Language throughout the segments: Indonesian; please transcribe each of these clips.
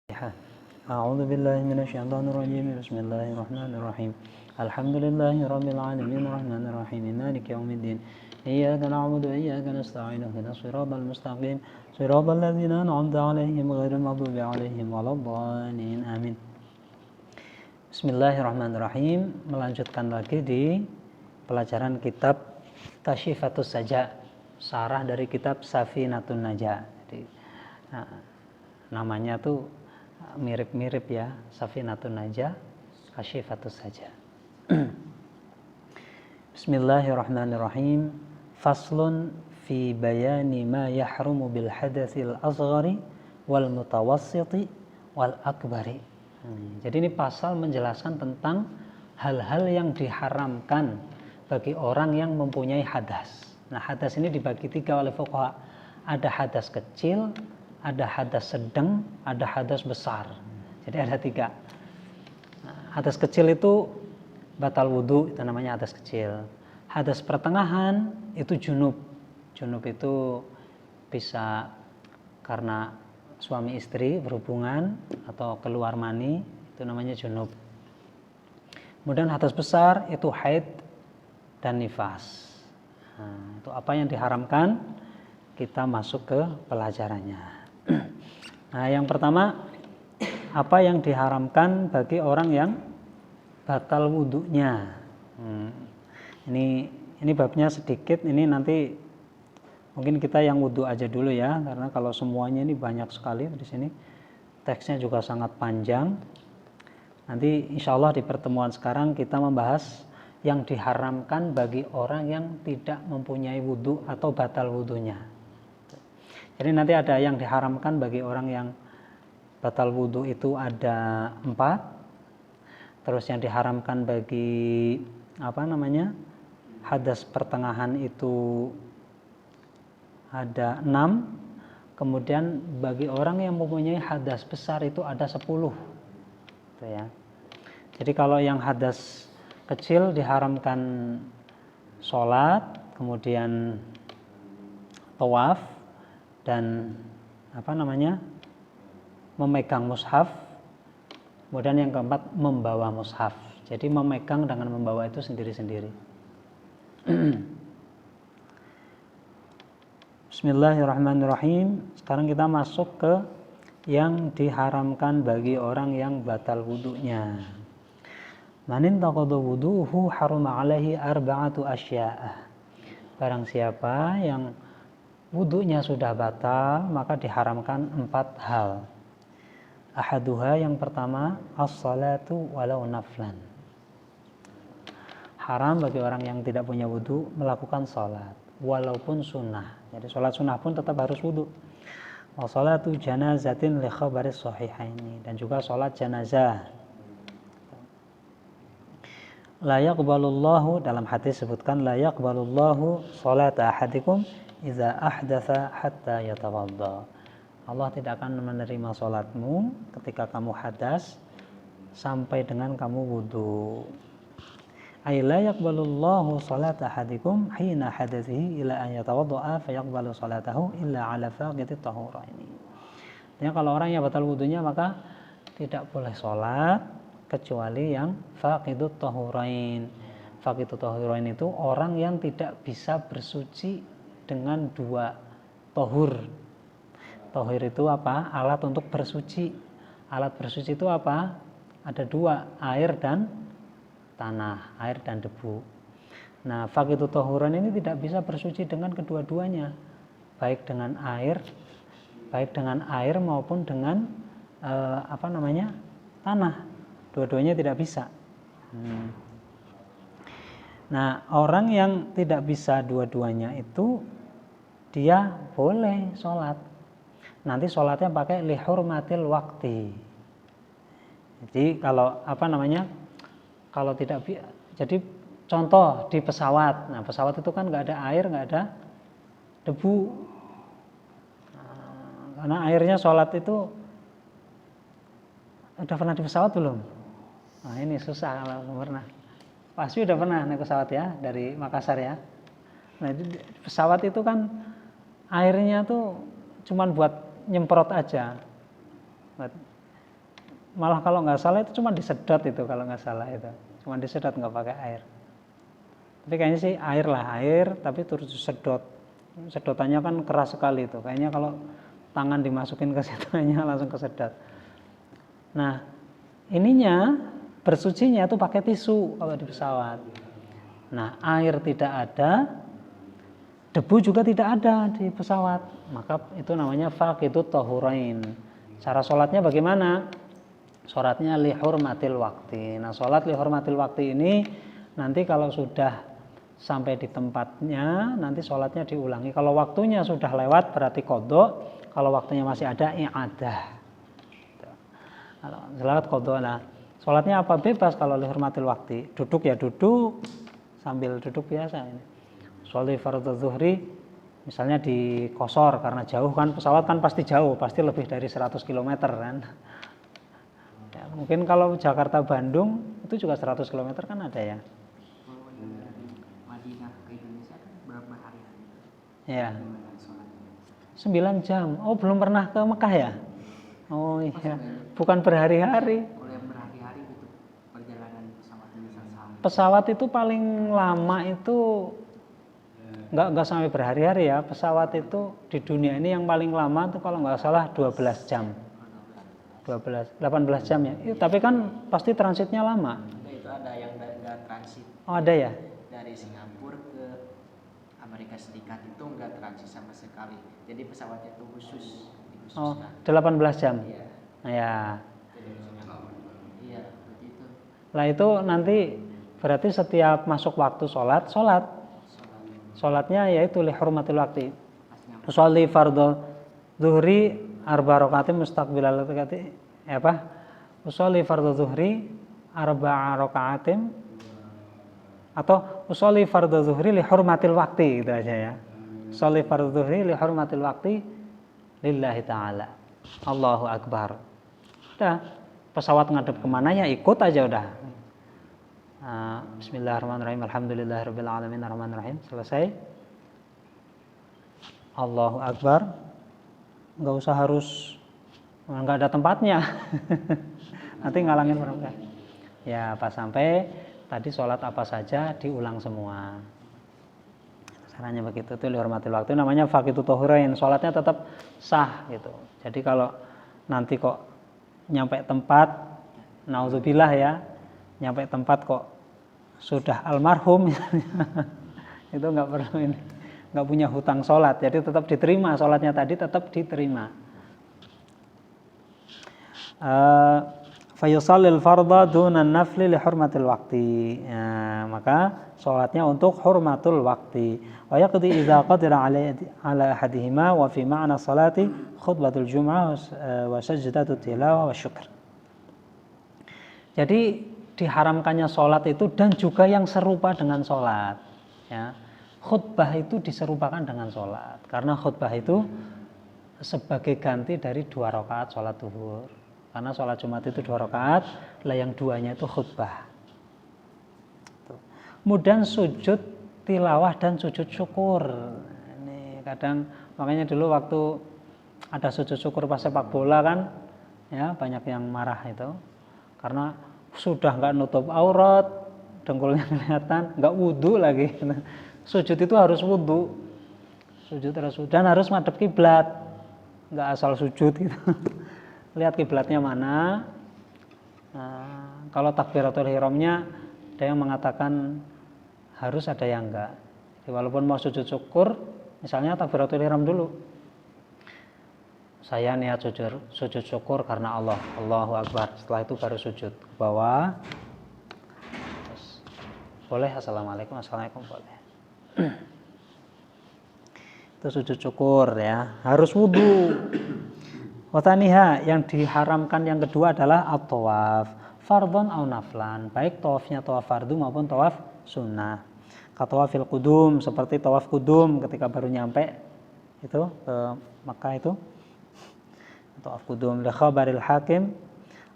أعوذ بالله من الشيطان الرجيم بسم الله الرحمن الرحيم الحمد لله رب العالمين الرحمن الرحيم مالك يوم الدين إياك نعبد وإياك نستعين اهدنا الصراط المستقيم صراط الذين أنعمت عليهم غير المغضوب عليهم ولا الضالين آمين. Bismillahirrahmanirrahim. Melanjutkan lagi di pelajaran kitab Tashifatus Saja, sarah dari kitab Safinatun Najah. Jadi, namanya tuh mirip-mirip ya, Safinatun Najah, Tashifatus Saja. Bismillahirrahmanirrahim. Faslun fi bayani ma yahrumu bil hadatsil asghari wal mutawassiti wal akbari. Jadi ini pasal menjelaskan tentang hal-hal yang diharamkan bagi orang yang mempunyai hadas. Nah, hadas ini dibagi tiga oleh fuqaha. Ada hadas kecil, ada hadas sedang, ada hadas besar. Jadi ada tiga. Nah, hadas kecil itu batal wudhu, itu namanya hadas kecil. Hadas pertengahan itu junub. Junub itu bisa karena suami istri berhubungan atau keluar mani, itu namanya junub. Kemudian hadas besar itu haid dan nifas. Nah, itu apa yang diharamkan, kita masuk ke pelajarannya. Nah, yang pertama, apa yang diharamkan bagi orang yang batal wudhunya. Ini babnya sedikit, ini nanti mungkin kita yang wudhu aja dulu ya, karena kalau semuanya ini banyak sekali di sini. Teksnya juga sangat panjang. Nanti insya Allah di pertemuan sekarang kita membahas yang diharamkan bagi orang yang tidak mempunyai wudhu atau batal wudhunya. Jadi nanti ada yang diharamkan bagi orang yang batal wudhu itu ada 4. Terus yang diharamkan bagi hadas pertengahan itu ada 6, kemudian bagi orang yang mempunyai hadas besar itu ada 10. Gitu ya. Jadi kalau yang hadas kecil diharamkan sholat, kemudian tawaf, dan memegang mushaf, kemudian yang keempat membawa mushaf. Jadi memegang dengan membawa itu sendiri-sendiri. Bismillahirrahmanirrahim. Sekarang kita masuk ke yang diharamkan bagi orang yang batal wudhunya. Manin taqadu wudhuhu haruma alaihi arba'atu asya'ah. Barang siapa yang wudhunya sudah batal, maka diharamkan 4 hal. Ahaduha, yang pertama, as-salatu walau naflan. Haram bagi orang yang tidak punya wudhu melakukan sholat walaupun sunnah. Jadi sholat sunnah pun tetap harus wudhu. Wa sholatu janazatin li khabaris sahihaini, dan juga sholat janazah. La yaqbalullahu, dalam hadis sebutkan la yaqbalullahu sholata ahadikum idza ahdatsa hatta yatawadda. Allah tidak akan menerima sholatmu ketika kamu hadas sampai dengan kamu wudhu. Ay la yaqbalullahu salata ahadikum hina hadathihi ila an yatawadda'a fa yaqbalu salatahu illa ala faqidit tahuraini. Artinya kalau orang yang batal wudunya maka tidak boleh sholat kecuali yang faqidut tahurain. Faqidut tahurain itu orang yang tidak bisa bersuci dengan 2 tahur. Tahur itu apa? Alat untuk bersuci. Alat bersuci itu apa? Ada 2, air dan tanah, air dan debu. Nah, faqidut tahuran ini tidak bisa bersuci dengan kedua-duanya, baik dengan air maupun dengan tanah. Dua-duanya tidak bisa. Nah, orang yang tidak bisa dua-duanya itu dia boleh sholat. Nanti sholatnya pakai lihurmatil wakti. Jadi kalau kalau tidak, jadi contoh di pesawat. Nah, pesawat itu kan nggak ada air, nggak ada debu. Nah, karena airnya sholat itu, udah pernah di pesawat belum? Nah, ini susah kalau belum pernah. Pasti udah pernah naik pesawat ya, dari Makassar ya. Nah, di pesawat itu kan airnya tuh cuman buat nyemprot aja. malah kalau nggak salah itu cuma disedot itu, kalau nggak salah itu cuma disedot, nggak pakai air. Tapi kayaknya sih air, tapi terus disedot. Sedotannya kan keras sekali itu. Kayaknya kalau tangan dimasukin ke situ langsung kesedot. Nah, ininya bersucinya itu pakai tisu kalau di pesawat. Nah, air tidak ada, debu juga tidak ada di pesawat. Maka itu namanya faqidut tahurain. Cara sholatnya bagaimana? Sholatnya li hurmatil waqti. Nah, sholat li hurmatil waqti ini nanti kalau sudah sampai di tempatnya, nanti sholatnya diulangi. Kalau waktunya sudah lewat berarti qadha, kalau waktunya masih ada i'adah. Kalau lewat qadha. Nah, sholatnya apa? Bebas kalau li hurmatil waqti. Duduk ya duduk, sambil duduk biasa ini. Sholli fardhu zuhri misalnya di Qashar, karena jauh kan, pesawat kan pasti jauh, pasti lebih dari 100 km kan. Ya, mungkin kalau Jakarta Bandung itu juga 100 km kan ada ya. Ya. 9 jam. Oh, belum pernah ke Mekah ya? Oh iya. Bukan berhari-hari. Berhari-hari gitu perjalanan pesawat Pesawat itu paling lama itu nggak sampai berhari-hari ya. Pesawat itu di dunia ini yang paling lama itu kalau nggak salah 12 jam. 18 jam ya. Tapi kan pasti transitnya lama. Itu ada yang nggak transit. Oh, ada ya? Dari Singapura ke Amerika Serikat itu nggak transit sama sekali. Jadi pesawatnya itu khusus. Oh, 18 jam. Iya. Ya. Iya, seperti itu. Lah itu nanti berarti setiap masuk waktu sholat. Sholatnya yaitu li hurmatil waqti. Sholli fardhu zuhri arba rakaatin mustaqbilal qiblat. Usolli fardhu zuhri arba'a rakaatin, atau usolli fardhu zuhri li hurmatil waqti, gitu aja ya. Sholli fardhu zuhri li hurmatil waqti lillahi ta'ala. Allahu akbar. Udah, pesawat ngadep kemana ya ikut aja udah. Bismillahirrahmanirrahim. Alhamdulillahirabbil alamin arrahmanir rahim. Selesai. Allahu akbar. Enggak usah harus, enggak ada tempatnya. Nanti ngalangin orang. Ya, pas sampai tadi sholat apa saja diulang semua. Caranya begitu, itu dihormati waktu, namanya faqidut tahurain. Sholatnya tetap sah gitu. Jadi kalau nanti kok nyampe tempat, naudzubillah ya, nyampe tempat kok sudah almarhum, itu nggak perlu ini, nggak punya hutang sholat, jadi tetap diterima sholatnya tadi, tetap diterima. Fayusallil fardha dunan nafli li hurmatil waqti. Maka sholatnya untuk hurmatul waqti. Wa yaqdi idza qadira ala ahadihima wa fi ma'na salati khutbatul jum'ah wa sajdatut tilawah wa syukr. Jadi diharamkannya sholat itu dan juga yang serupa dengan sholat. Ya. Khutbah itu diserupakan dengan sholat, karena khutbah itu sebagai ganti dari 2 rakaat sholat zuhur. Karena sholat Jumat itu 2 rakaat, lah yang 2-nya itu khutbah. Kemudian sujud tilawah dan sujud syukur. Ini kadang, makanya dulu waktu ada sujud syukur pas sepak bola kan, ya banyak yang marah itu, karena sudah nggak nutup aurat, dengkulnya kelihatan, nggak wudhu lagi. Sujud itu harus wudhu, dan harus madhep kiblat, nggak asal sujud gitu. Lihat kiblatnya mana. Nah, kalau takbiratul ihramnya ada yang mengatakan harus, ada yang enggak. Jadi walaupun mau sujud syukur, misalnya takbiratul ihram dulu. Saya niat sujud syukur karena Allah, Allahu Akbar. Setelah itu baru sujud ke bawah. Terus, boleh assalamualaikum boleh. Itu sujud syukur ya, harus wudu. Wataniha, yang diharamkan yang kedua adalah at-tawaf, fardhon au naflan, baik tawafnya tawaf fardu maupun tawaf sunnah. Katawafil qudum, seperti tawaf qudum ketika baru nyampe itu ke Makkah itu. Tawaf qudum li khabaril hakim,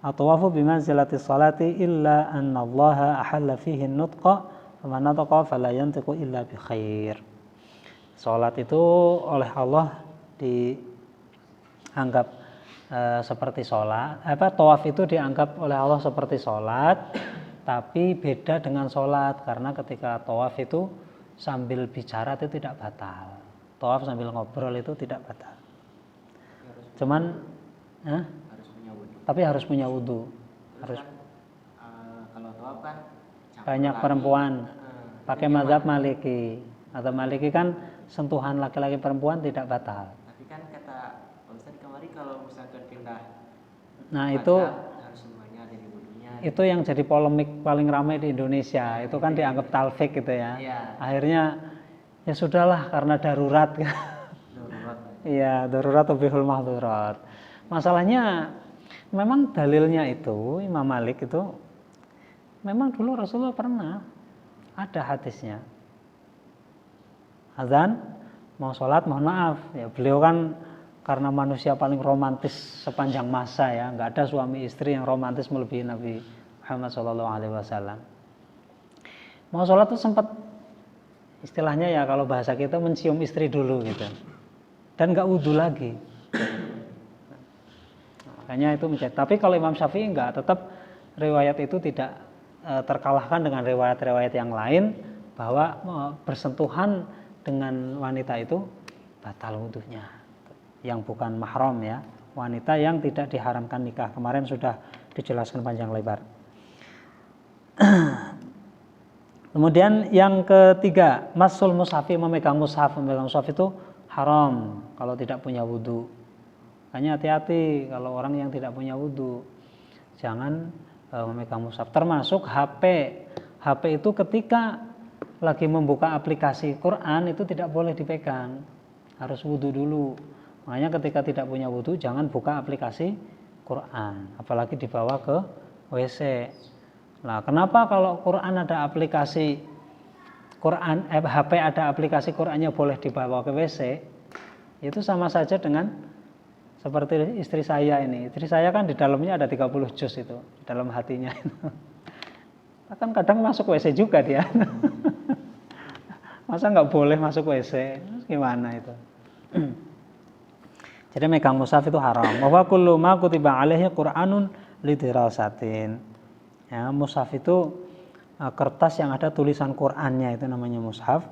at-tawafu bimanzilati sholati illa anna Allah ahalla fihi an-nutqa, faman nataqa fala yantiqu illa bi khair. Salat itu oleh Allah dianggap seperti sholat. Tawaf itu dianggap oleh Allah seperti sholat, tapi beda dengan sholat karena ketika tawaf itu sambil bicara itu tidak batal. Tawaf sambil ngobrol itu tidak batal. Cuman harus punya wudhu. Tapi harus punya wudhu. Harus. Kan, kalau tawaf kan Banyak perempuan. Pakai mazhab Maliki. Atau Maliki kan sentuhan laki-laki perempuan tidak batal. Tapi kan kata Pak Ustadz kemarin kalau misalkan pindah Itu harus semuanya ada di wudhunya. Itu yang jadi polemik paling ramai di Indonesia. Itu kan dianggap talfik gitu ya. Akhirnya ya sudahlah karena darurat. Iya, darurat tubihul mahdurat. Masalahnya memang dalilnya itu Imam Malik itu memang dulu Rasulullah pernah ada hadisnya. Azan mau sholat mohon maaf ya, beliau kan karena manusia paling romantis sepanjang masa ya, nggak ada suami istri yang romantis melebihi Nabi Muhammad SAW. Mau sholat tuh sempat istilahnya ya kalau bahasa kita mencium istri dulu gitu, dan nggak wudhu lagi. Makanya itu menjadi. Tapi kalau Imam Syafi'i nggak, tetap riwayat itu tidak terkalahkan dengan riwayat-riwayat yang lain bahwa bersentuhan dengan wanita itu batal wudhunya, yang bukan mahram ya, wanita yang tidak diharamkan nikah. Kemarin sudah dijelaskan panjang lebar. Kemudian yang ketiga, masul mushafi, memegang mushaf. Memegang mushaf itu haram kalau tidak punya wudhu. Hanya hati-hati kalau orang yang tidak punya wudhu, jangan memegang mushaf. Termasuk HP. HP itu ketika lagi membuka aplikasi Quran itu tidak boleh dipegang, harus wudhu dulu. Makanya ketika tidak punya wudhu jangan buka aplikasi Quran, apalagi dibawa ke WC. Nah, kenapa kalau Quran ada aplikasi Quran, HP ada aplikasi Qurannya boleh dibawa ke WC? Itu sama saja dengan seperti istri saya ini. Istri saya kan di dalamnya ada 30 juz itu, di dalam hatinya itu. Kan kadang masuk WC juga dia. Masa nggak boleh masuk WC? Gimana itu? Jadi megang mushaf itu haram. Wa kullu ma kutiba alaihi Qur'anun lidirasatin. Ya, mushaf itu kertas yang ada tulisan Qur'annya, itu namanya mushaf.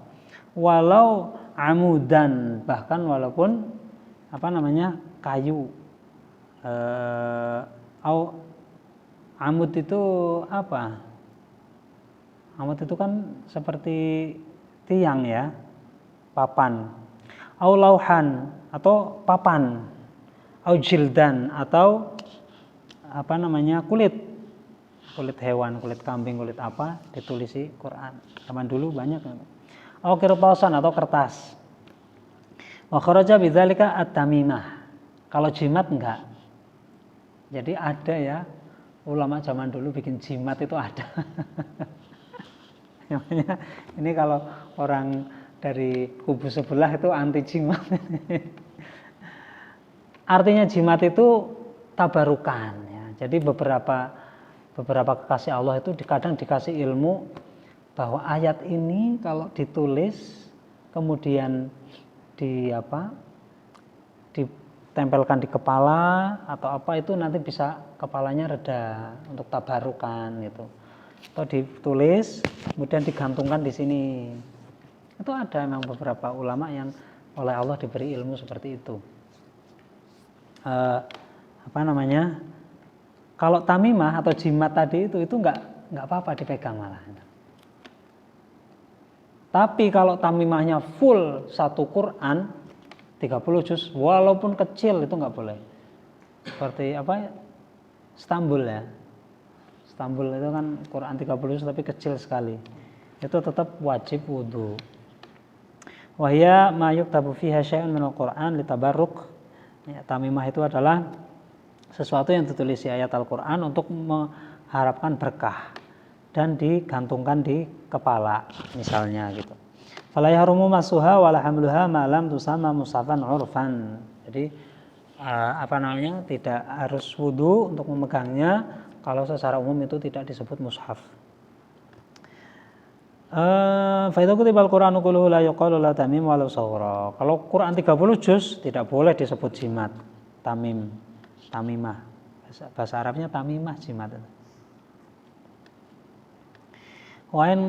Walau amudan, bahkan walaupun kayu. Amud itu apa? Amud itu kan seperti tiang ya, papan. Au lauhan, atau papan. Au jildan, atau kulit hewan, kulit kambing, kulit apa, ditulisi Quran. Zaman dulu banyak. Au kirtasan, atau kertas. Wa kharaja bidzalika at-tamimah. Kalau jimat enggak. Jadi ada ya, ulama zaman dulu bikin jimat itu ada. Ini kalau orang dari kubu sebelah itu anti jimat. Artinya jimat itu tabarukan ya. Jadi beberapa kekasih Allah itu kadang dikasih ilmu bahwa ayat ini kalau ditulis kemudian ditempelkan di kepala atau apa, itu nanti bisa kepalanya reda, untuk tabarukan gitu. Atau ditulis kemudian digantungkan di sini. Itu ada memang beberapa ulama yang oleh Allah diberi ilmu seperti itu. Kalau tamimah atau jimat tadi itu nggak apa-apa dipegang malah. Tapi kalau tamimahnya full satu Quran 30 juz, walaupun kecil itu nggak boleh. Seperti Istanbul ya. Istanbul itu kan Quran 30 juz tapi kecil sekali. Itu tetap wajib wudu. Wahya ma yuktabu fiha syai'un minal Qur'an litabarruk. Ya, tamimah itu adalah sesuatu yang ditulis di ayat Al-Qur'an untuk mengharapkan berkah dan digantungkan di kepala misalnya gitu. Fala yahrumu masuha wala hamluha ma lam tusamma mushafan urfan. Jadi tidak harus wudu untuk memegangnya kalau secara umum itu tidak disebut mushaf. Fa idza kutibal Qur'anu kulluhu la yuqalu la tamim walau saghra. Kalau Quran 30 juz tidak boleh disebut jimat, tamim. tamimah. Bahasa Arabnya tamimah jimat. Wain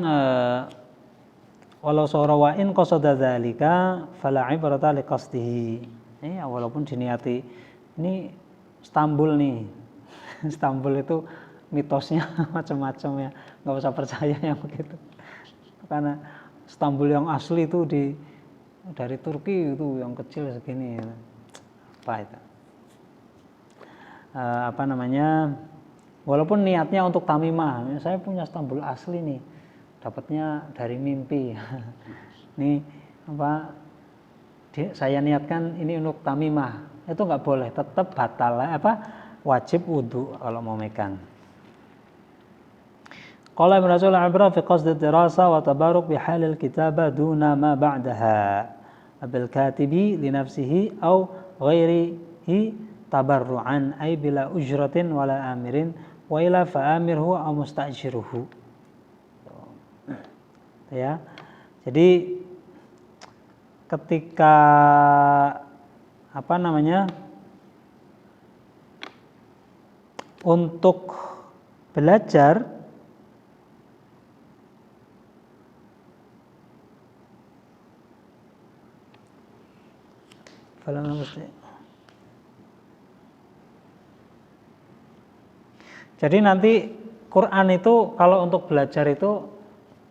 walau sura wa in qasada dzalika fala ibrata liqasdihi. Ya walaupun diniati ini Istanbul nih. Istanbul itu mitosnya macam-macam ya. Enggak usah percaya yang begitu. Karena Istanbul yang asli itu dari Turki itu yang kecil segini. Apa itu? Walaupun niatnya untuk tamimah, saya punya Istanbul asli nih, dapatnya dari mimpi. Nih saya niatkan ini untuk tamimah, itu nggak boleh, tetap batal wajib wudu kalau mau megang. Qala Ibnu Rasul al-ibra fi qasd ad-dirasa wa tabaruk bi halil kitabah duna ma ba'daha bil katibi li nafsihi aw ghairihi tabarru'an ay bila ujratin wala amirin wa ila fa'amirhu aw musta'jiruhu. Ya. Jadi ketika untuk belajar jadi nanti Quran itu kalau untuk belajar itu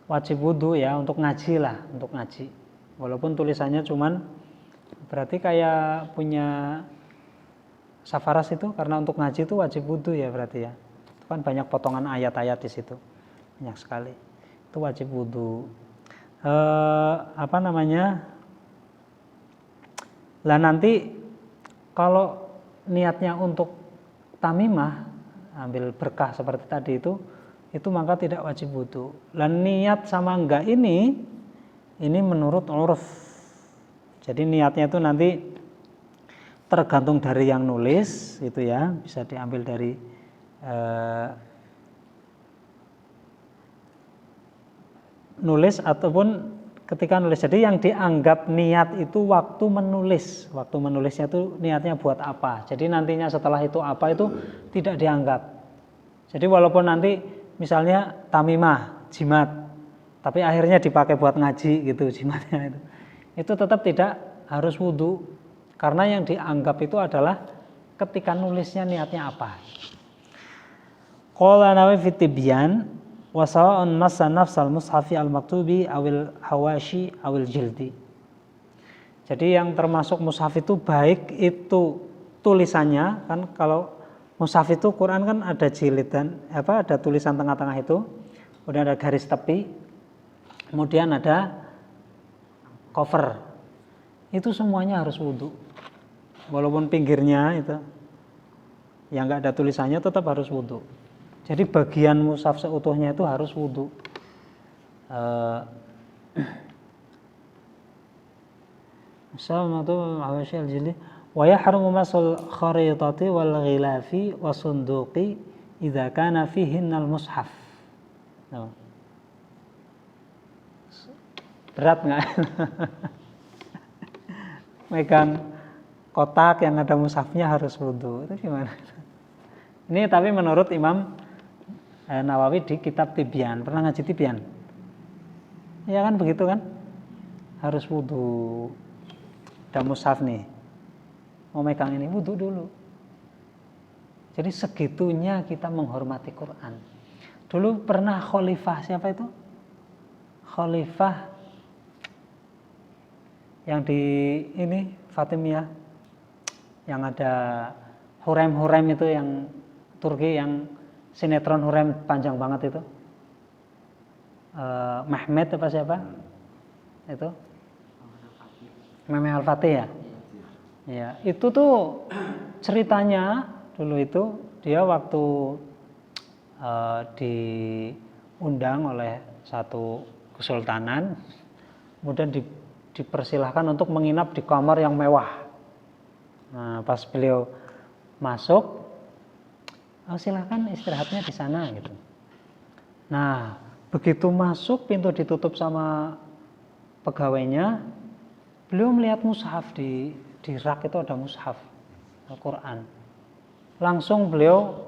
wajib wudu ya, untuk ngaji lah, untuk ngaji. Walaupun tulisannya cuman berarti kayak punya Safaras itu karena untuk ngaji itu wajib wudu ya berarti ya. Itu kan banyak potongan ayat-ayat di situ. Banyak sekali. Itu wajib wudu. Lah nanti kalau niatnya untuk tamimah, ambil berkah seperti tadi itu maka tidak wajib wudu. Lah niat sama enggak ini menurut uruf. Jadi niatnya itu nanti tergantung dari yang nulis itu ya, bisa diambil dari nulis ataupun ketika nulis. Jadi yang dianggap niat itu waktu menulis. Waktu menulisnya itu niatnya buat apa. Jadi nantinya setelah itu apa itu tidak dianggap. Jadi walaupun nanti misalnya tamimah, jimat, tapi akhirnya dipakai buat ngaji gitu jimatnya itu tetap tidak harus wudu. Karena yang dianggap itu adalah ketika nulisnya niatnya apa. Qala Nawawi fi Tibyan wa sawa'un massa nafsal mushafi al-maktubi awil hawashi awil jildi. Jadi yang termasuk mushaf itu baik itu tulisannya, kan kalau mushaf itu Quran kan ada jilid dan ada tulisan tengah-tengah itu, kemudian ada garis tepi, kemudian ada cover. Itu semuanya harus wudu. Walaupun pinggirnya itu yang nggak ada tulisannya tetap harus wudu. Jadi bagian mushaf seutuhnya itu harus wudu. Assalamualaikum warahmatullahi wabarakatuh. Wa yahrumu masul kharitati wal ghilafi wasunduqi idza kana fihinna al mushaf. Berat nggak? Megang kotak yang ada mushafnya harus wudu, itu gimana? Ini tapi menurut Imam Nawawi di kitab Tibyan. Pernah ngaji Tibyan? Ya kan begitu kan? Harus wudu. Ada mushaf nih, mau megang ini wudu dulu. Jadi segitunya kita menghormati Quran. Dulu pernah khalifah siapa itu? Khalifah yang di ini Fatimiyah, yang ada Hurem itu yang Turki, yang sinetron Hurem panjang banget itu, Mehmet apa siapa itu, Mehmet Al-Fatih ya. Ya itu tuh ceritanya dulu itu dia waktu diundang oleh satu kesultanan, kemudian dipersilahkan untuk menginap di kamar yang mewah. Nah, pas beliau masuk, silahkan istirahatnya di sana gitu. Nah, begitu masuk pintu ditutup sama pegawainya, beliau melihat mushaf di rak itu ada mushaf Al-Quran. langsung beliau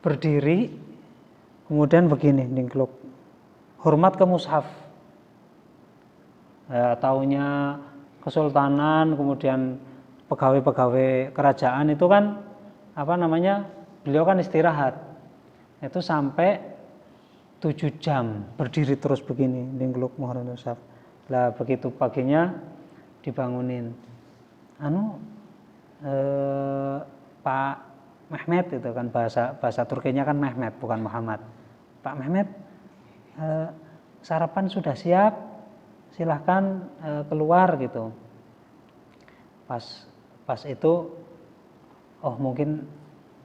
berdiri, kemudian begini, ningkluk, hormat ke mushaf. Taunya kesultanan, kemudian pegawai-pegawai kerajaan itu kan beliau kan istirahat. Itu sampai 7 jam berdiri terus begini, ningkluk menghormati mushaf. Lah begitu paginya dibangunin. Pak Mehmet itu kan bahasa Turkinya kan Mehmet bukan Muhammad. Pak Mehmet, sarapan sudah siap, silahkan keluar gitu. Pas itu, oh mungkin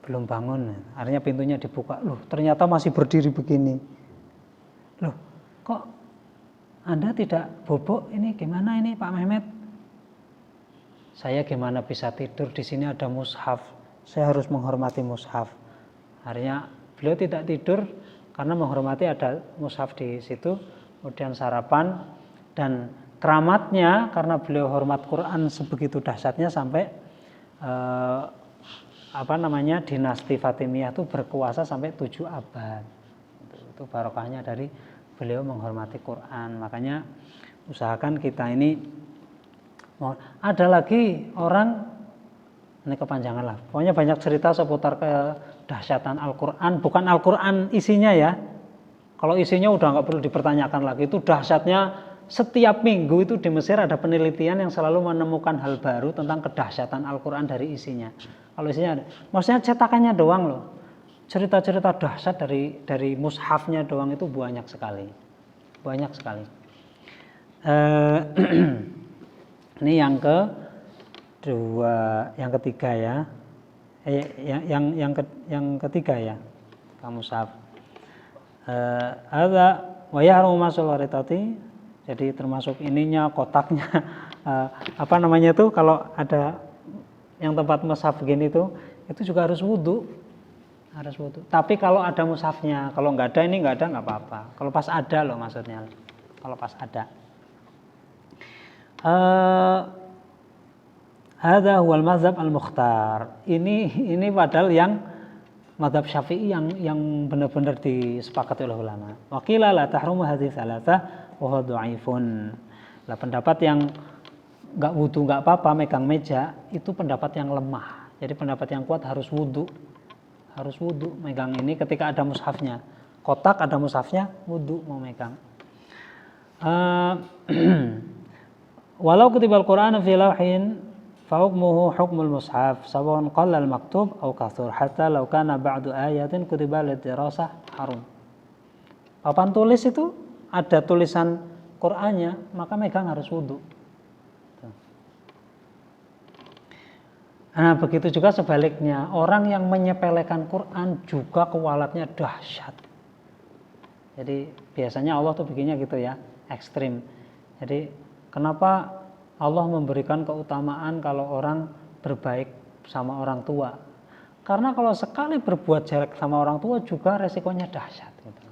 belum bangun, artinya pintunya dibuka, loh ternyata masih berdiri begini. Loh kok Anda tidak bobok, ini gimana ini Pak Mehmet? Saya gimana bisa tidur, di sini ada mushaf, saya harus menghormati mushaf. Artinya beliau tidak tidur karena menghormati ada mushaf di situ, kemudian sarapan. Dan keramatnya karena beliau hormat Quran sebegitu dahsyatnya sampai dinasti Fatimiyah itu berkuasa sampai 7 abad. Itu barokahnya dari beliau menghormati Quran. Makanya usahakan kita ini, ada lagi orang, ini kepanjangan lah, pokoknya banyak cerita seputar kedahsyatan Al-Quran. Bukan Al-Quran isinya ya, kalau isinya udah nggak perlu dipertanyakan lagi. Itu dahsyatnya, setiap minggu itu di Mesir ada penelitian yang selalu menemukan hal baru tentang kedahsyatan Al-Quran dari isinya. Kalau isinya ada, maksudnya cetakannya doang loh, cerita-cerita dahsyat dari mushafnya doang itu banyak sekali. Ini yang ketiga ya. Yang ketiga ya, kamu mushaf. Ada wa yahrumu masul waritati. Jadi termasuk ininya, kotaknya, itu kalau ada yang tempat mushaf begini itu juga harus wudhu. Tapi kalau ada mushafnya, kalau nggak ada nggak apa-apa. Kalau pas ada loh maksudnya, kalau pas ada. Hadza huwal mazhab al-mukhtar. Ini padahal yang mazhab Syafi'i yang benar-benar disepakati oleh ulama. Wa qila la tahrumu hadhihi thalathah wa huwa dhaifun. Lah pendapat yang enggak wudu enggak apa-apa megang meja itu pendapat yang lemah. Jadi pendapat yang kuat harus wudu. Harus wudu megang ini ketika ada mushafnya. Kotak ada mushafnya, wudu mau megang. Walau kutibal Qur'an fi lawhin fa hukmuhu hukmul mushaf sawaun qalla al-maktub aw kathur hatta law kana ba'du ayatin kutiba lidirasah harum. Papan tulis itu ada tulisan Qur'annya, maka megang harus wudu. Nah, begitu juga sebaliknya, orang yang menyepelekan Quran juga kualatnya dahsyat. Jadi biasanya Allah tuh bikinnya gitu ya, ekstrim. Jadi kenapa Allah memberikan keutamaan kalau orang berbaik sama orang tua? Karena kalau sekali berbuat jelek sama orang tua juga resikonya dahsyat. Gitu.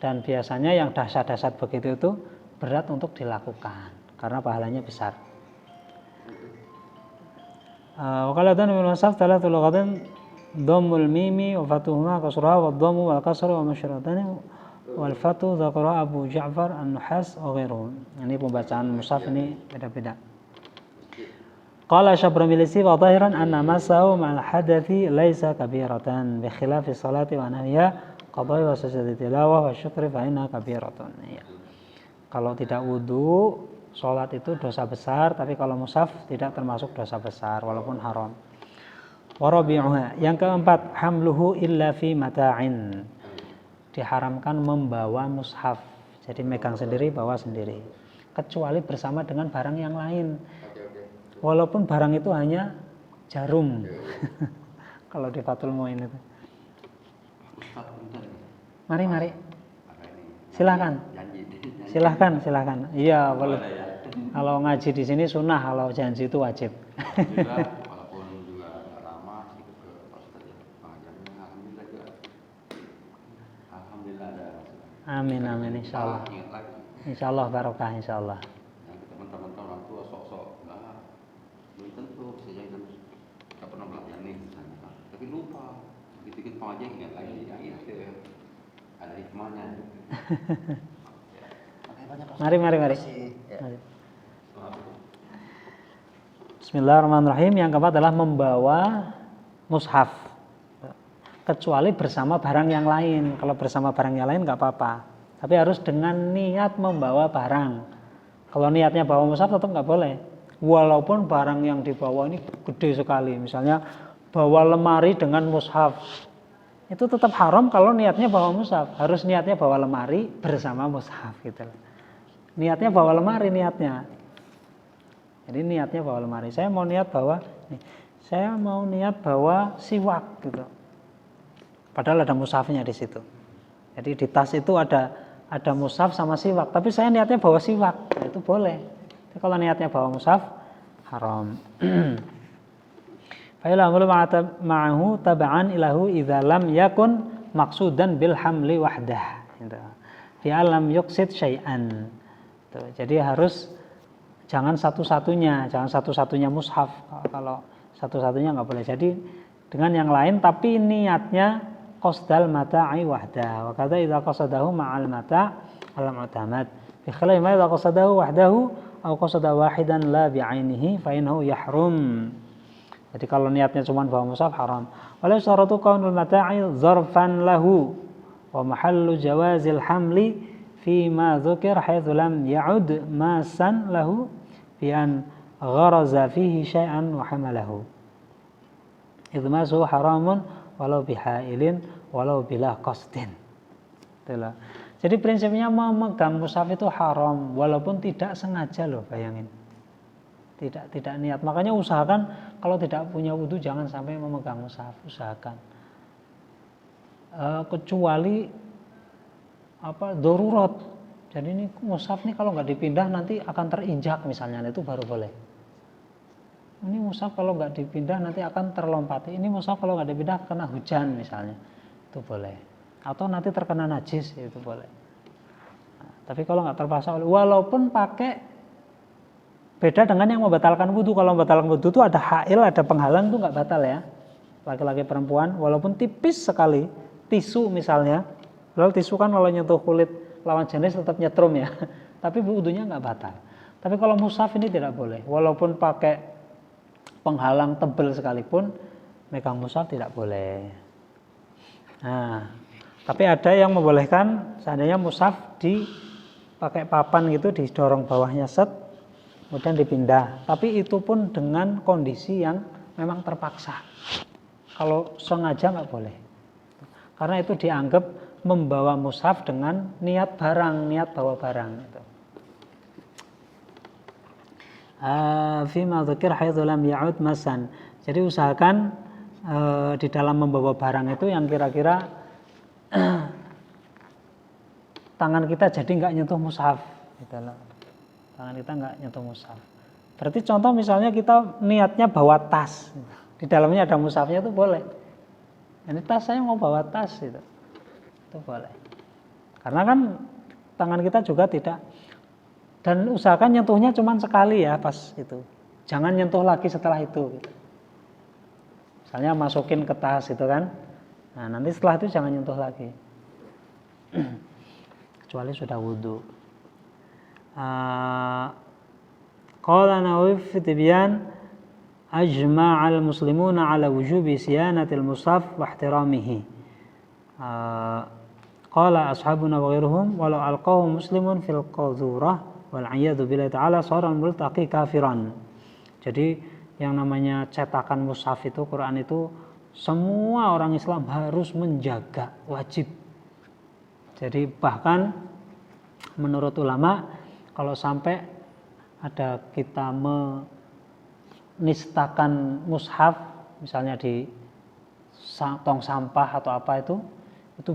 Dan biasanya yang dahsyat-dahsyat begitu itu berat untuk dilakukan karena pahalanya besar. Waqalatan min wasaf thalathul lughatin dhammul mimi wa fatuhuma kasraha wa dhammu wal kasru wa masyratani wal fatu dzakara Abu Ja'far An-Nuhas wa ghairuhum. Ini pembacaan mushaf ini beda-beda. Qala Syabramilisi wa dhahiran anna masahu ma'al hadathi laisa kabiratan bi khilafi salati wa nahya qadai wa sajdi tilawah wa syukri fa inna kabiratun. Ya. Kalau tidak wudu, salat itu dosa besar, tapi kalau mushaf tidak termasuk dosa besar walaupun haram. Wa rabi'uha, yang keempat, hamluhu illa fi mata'in. Diharamkan membawa mushaf. Jadi megang sendiri, bawa sendiri. Kecuali bersama dengan barang yang lain. Walaupun barang itu hanya jarum. Kalau di Fathul Mu'in itu. Mari. Silahkan. Iya, kalau ngaji di sini sunnah, kalau janji itu wajib. Walaupun juga lama ikut ke Australia pengajarnya, alhamdulillah ada. Amin insyaallah. Insyaallah barokah insyaallah. Teman-teman orang tua sok-sok belum tentu saya yang nggak pernah belajar nih, tapi pengajian ingat lagi gitu. Ada hikmahnya. Mari. Ya. Mari. Bismillahirrahmanirrahim. Yang keempat adalah membawa mushaf. Kecuali bersama barang yang lain. Kalau bersama barang yang lain nggak apa-apa. Tapi harus dengan niat membawa barang. Kalau niatnya bawa mushaf tetap nggak boleh. Walaupun barang yang dibawa ini gede sekali. Misalnya bawa lemari dengan mushaf. Itu tetap haram kalau niatnya bawa mushaf. Harus niatnya bawa lemari bersama mushaf gitu. Niatnya bawa lemari niatnya. Jadi niatnya bawa lemari. Saya mau niat bawa siwak gitu. Padahal ada mushafnya di situ. Jadi di tas itu ada mushaf sama siwak. Tapi saya niatnya bawa siwak, nah, itu boleh. Tapi kalau niatnya bawa mushaf haram. Fa ila amru ma'ahu tab'an ilahu idza lam yakun maqsudan bil hamli wahdah. Gitu. Fi alam yuqsid syai'an. Jadi harus jangan satu-satunya mushaf. Kalau satu-satunya nggak boleh. Jadi dengan yang lain tapi niatnya qasdal mata'i wahdah. Wa kadza idza qasadahu ma'al mata' al-mu'tamad. Bi khilafi ma idza qasadahu wahdahu aw qasada wahidan la bi'ainihi fa innahu yahrum. Jadi kalau niatnya cuma bawa mushaf haram. Wala syaratu kaunul mata'i zarfan lahu wa mahallu jawazil hamli fi ma dzukir haitsu lam ya'ud masan lahu bi an gharaza fihi syai'an wa hamalahu. Idmasu haramun walau bihailin walau bila qasdin. Itulah. Jadi prinsipnya memegang mushaf itu haram walaupun tidak sengaja loh, bayangin. Tidak niat. Makanya usahakan kalau tidak punya wudu jangan sampai memegang mushaf, usahakan. Kecuali darurat. Jadi ini mushaf nih kalau nggak dipindah nanti akan terinjak misalnya, itu baru boleh. Ini mushaf kalau nggak dipindah nanti akan terlompati. Ini mushaf kalau nggak dipindah kena hujan misalnya, itu boleh. Atau nanti terkena najis, itu boleh. Nah, tapi kalau nggak terpaksa, walaupun pakai beda dengan yang membatalkan wudu. Kalau membatalkan wudu itu ada hail, ada penghalang, itu nggak batal ya. Laki-laki perempuan, walaupun tipis sekali, tisu misalnya. Lalu tisu kan kalau nyentuh kulit lawan jenis tetap nyetrum ya. Tapi wudunya nggak batal. Tapi kalau mushaf ini tidak boleh. Walaupun pakai penghalang tebal sekalipun megang mushaf tidak boleh. Nah, tapi ada yang membolehkan seandainya mushaf dipakai papan gitu, didorong bawahnya set, kemudian dipindah. Tapi itu pun dengan kondisi yang memang terpaksa. Kalau sengaja nggak boleh. Karena itu dianggap membawa mushaf dengan niat bawa barang itu. Fima dzikir haitsu lam ya'ud masan. Jadi usahakan di dalam membawa barang itu yang kira-kira tangan kita jadi nggak nyentuh mushaf gitu loh. Tangan kita nggak nyentuh mushaf. Berarti contoh misalnya kita niatnya bawa tas, di dalamnya ada mushafnya, itu boleh. Ini tas, saya mau bawa tas itu boleh. Karena kan tangan kita juga tidak. Dan usahakan nyentuhnya cuma sekali ya pas itu. Jangan nyentuh lagi setelah itu. Gitu. Misalnya masukin ke tas itu kan. Nah nanti setelah itu jangan nyentuh lagi. Kecuali sudah wudu. Qala Nawawi fi Tibyan ajma'al muslimuna ala wujubi siyanatil mushaf wa ihtiramihi. Qala ashabuna wa ghairuhum walau alqahu muslimun fil qadhurah wal'iyadu billahi ta'ala seorang multaqi kafiran. Jadi yang namanya cetakan mushaf itu, Quran itu semua orang Islam harus menjaga, wajib. Jadi bahkan menurut ulama kalau sampai ada kita menistakan mushaf misalnya di tong sampah atau apa itu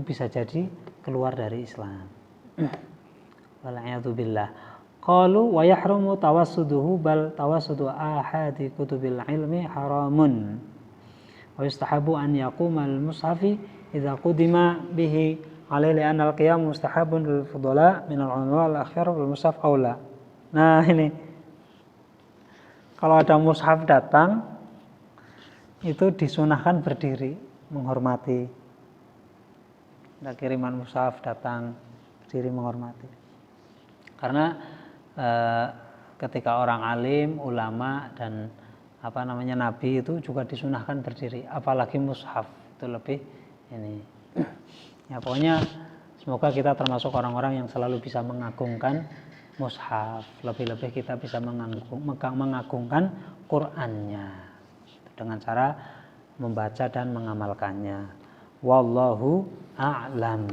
bisa jadi keluar dari Islam. Wal'iyadu billah. Qalu wa yahrumu tawassuduhu bal tawassudu ahadi kutubil ilmi haramun. Wa yustahabu an yaquma al-mushafi idza qudima bihi alaihi anna al-qiyam mustahabun lil fudala min al-ulama al-akhir wal mushaf aula. Nah ini kalau ada mushaf datang itu disunahkan berdiri menghormati. ada kiriman mushaf datang berdiri menghormati. Karena ketika orang alim, ulama dan nabi itu juga disunahkan berdiri, apalagi mushaf itu lebih ini. Ya pokoknya semoga kita termasuk orang-orang yang selalu bisa mengagungkan mushaf, lebih-lebih kita bisa mengagungkan Qur'annya dengan cara membaca dan mengamalkannya. Wallahu a'lam.